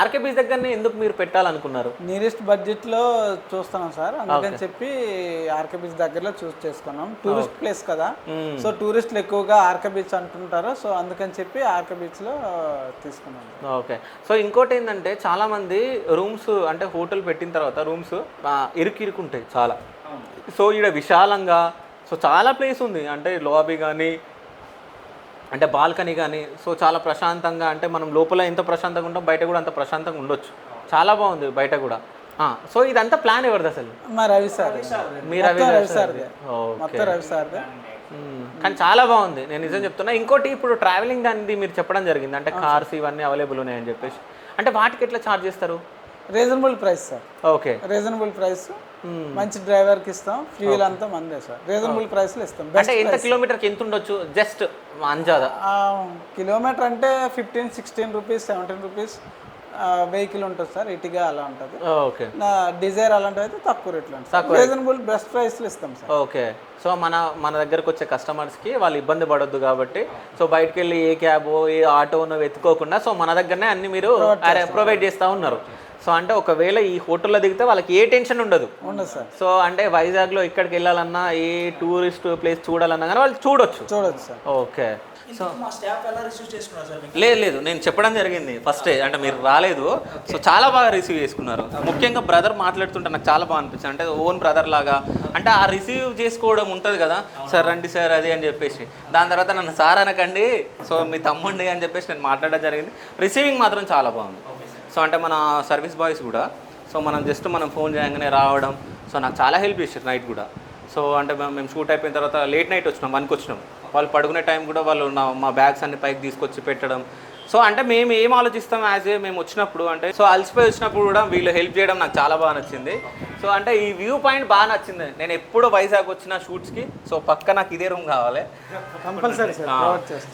RK beach దగ్గరనే ఎందుకు మీరు పెట్టాలనుకున్నారు? నియరెస్ట్ బడ్జెట్లో చూస్తున్నాం సార్, అందుకని చెప్పి ఆర్కే బీచ్ దగ్గరలో చూస్ చేసుకున్నాం. టూరిస్ట్ ప్లేస్ కదా, సో టూరిస్టులు ఎక్కువగా ఆర్కే బీచ్ అంటుంటారు, సో అందుకని చెప్పి ఆర్కే బీచ్లో తీసుకున్నాం. ఓకే. సో ఇంకోటి ఏంటంటే చాలామంది రూమ్స్ అంటే హోటల్ పెట్టిన తర్వాత రూమ్స్ ఇరుకుంటాయి చాలా. సో ఈడ విశాలంగా సో చాలా ప్లేస్ ఉంది, అంటే లాబీ కానీ అంటే బాల్కనీ కానీ, సో చాలా ప్రశాంతంగా, అంటే మనం లోపల ఎంత ప్రశాంతంగా ఉంటాం బయట కూడా అంత ప్రశాంతంగా ఉండొచ్చు. చాలా బాగుంది బయట కూడా. సో ఇదంతా ప్లాన్ ఎవరిది అసలు? మా రవి సార్. మీరు రవి సార్దే, మొత్తం రవి సార్దే. కానీ చాలా బాగుంది, నేను నిజం చెప్తున్నా. ఇంకోటి ఇప్పుడు ట్రావెలింగ్ దానిది మీరు చెప్పడం జరిగింది, అంటే కార్స్ ఇవన్నీ అవైలబుల్ ఉన్నాయని చెప్పేసి. అంటే వాటికి ఎట్లా ఛార్జ్ చేస్తారు? Reasonable price sir. Okay, reasonable price, మంచి డ్రైవర్కి ఇస్తాం, ఫ్యూయల్ అంతా మందే సార్. రీజనబుల్ ప్రైస్లో ఇస్తాం. అంటే ఎంత కిలోమీటర్కి ఎంత ఉండొచ్చు జస్ట్ అంజాదా? కిలోమీటర్ అంటే 15-16 రూపీస్, 17 రూపీస్ వెహికల్ ఉంటుంది సార్, ఇటుగా అలా ఉంటుంది. ఓకే, నా డిజైర్ అలాంటివి అయితే తక్కువ రేట్లో ఉంటుంది, రీజనబుల్ బెస్ట్ ప్రైస్లో ఇస్తాం సార్. ఓకే. సో మన దగ్గరకు వచ్చే కస్టమర్స్కి వాళ్ళు ఇబ్బంది పడొద్దు కాబట్టి, సో బయటకు వెళ్ళి ఏ క్యాబో ఏ ఆటోనో వెతుక్కోకుండా సో మన దగ్గరనే అన్ని మీరు ప్రొవైడ్ చేస్తూ ఉన్నారు. సో అంటే ఒకవేళ ఈ హోటల్లో దిగితే వాళ్ళకి ఏ టెన్షన్ ఉండదు సార్. సో అంటే వైజాగ్లో ఇక్కడికి వెళ్ళాలన్నా ఏ టూరిస్ట్ ప్లేస్ చూడాలన్నా కానీ వాళ్ళు చూడొచ్చు సార్. ఓకే. సో లేదు నేను చెప్పడం జరిగింది ఫస్టే, అంటే మీరు రాలేదు. సో చాలా బాగా రిసీవ్ చేసుకున్నారు. ముఖ్యంగా బ్రదర్ మాట్లాడుతుంటే నాకు చాలా బాగా అనిపించింది, అంటే ఓన్ బ్రదర్ లాగా. అంటే ఆ రిసీవ్ చేసుకోవడం ఉంటుంది కదా, సార్ రండి సార్ అది అని చెప్పేసి. దాని తర్వాత నన్ను సార్ అనకండి, సో మీ తమ్ముండి అని చెప్పేసి నేను మాట్లాడడం జరిగింది. రిసీవింగ్ మాత్రం చాలా బాగుంది. సో అంటే మన సర్వీస్ బాయ్స్ కూడా సో మనం ఫోన్ చేయగానే రావడం, సో నాకు చాలా హెల్ప్ చేశారు నైట్ కూడా. సో అంటే మేము షూట్ అయిపోయిన తర్వాత లేట్ నైట్ వచ్చినాం, 1కి వచ్చినాం. వాళ్ళు పడుకునే టైం కూడా వాళ్ళు మా బ్యాగ్స్ అన్ని పైకి తీసుకొచ్చి పెట్టడం. సో అంటే మేము ఏం ఆలోచిస్తాం మేము వచ్చినప్పుడు, అంటే సో అలసిపోయి వచ్చినప్పుడు కూడా వీళ్ళు హెల్ప్ చేయడం నాకు చాలా బాగా నచ్చింది. సో అంటే ఈ వ్యూ పాయింట్ బాగా నచ్చింది. నేను ఎప్పుడో వైజాగ్ వచ్చిన షూట్స్కి సో పక్క నాకు ఇదే రూమ్ కావాలి కంపల్సరీ.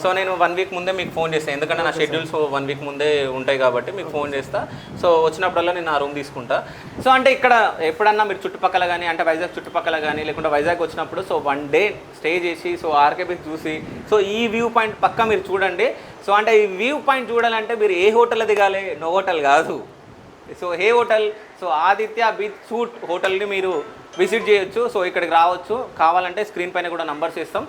సో నేను 1 వీక్ ముందే మీకు ఫోన్ చేస్తాను, ఎందుకంటే నా షెడ్యూల్స్ 1 వీక్ ముందే ఉంటాయి కాబట్టి మీకు ఫోన్ చేస్తా. సో వచ్చినప్పుడల్లా నేను ఆ రూమ్ తీసుకుంటా. సో అంటే ఇక్కడ ఎప్పుడన్నా మీరు చుట్టుపక్కల కానీ, అంటే వైజాగ్ చుట్టుపక్కల కానీ, లేకుంటే వైజాగ్ వచ్చినప్పుడు సో 1 డే స్టే చేసి సో ఆర్కే బీచ్ చూసి సో ఈ వ్యూ పాయింట్ పక్కా మీరు చూడండి. సో అంటే ఈ వ్యూ పాయింట్ చూడాలంటే మీరు ఏ హోటల్లో దిగాలి? నో హోటల్ కాదు, సో ఏ hotel, so Aditya beach suite హోటల్ని మీరు విజిట్ చేయొచ్చు. సో ఇక్కడికి రావచ్చు, కావాలంటే స్క్రీన్ పైన కూడా నంబర్స్ ఇస్తాం.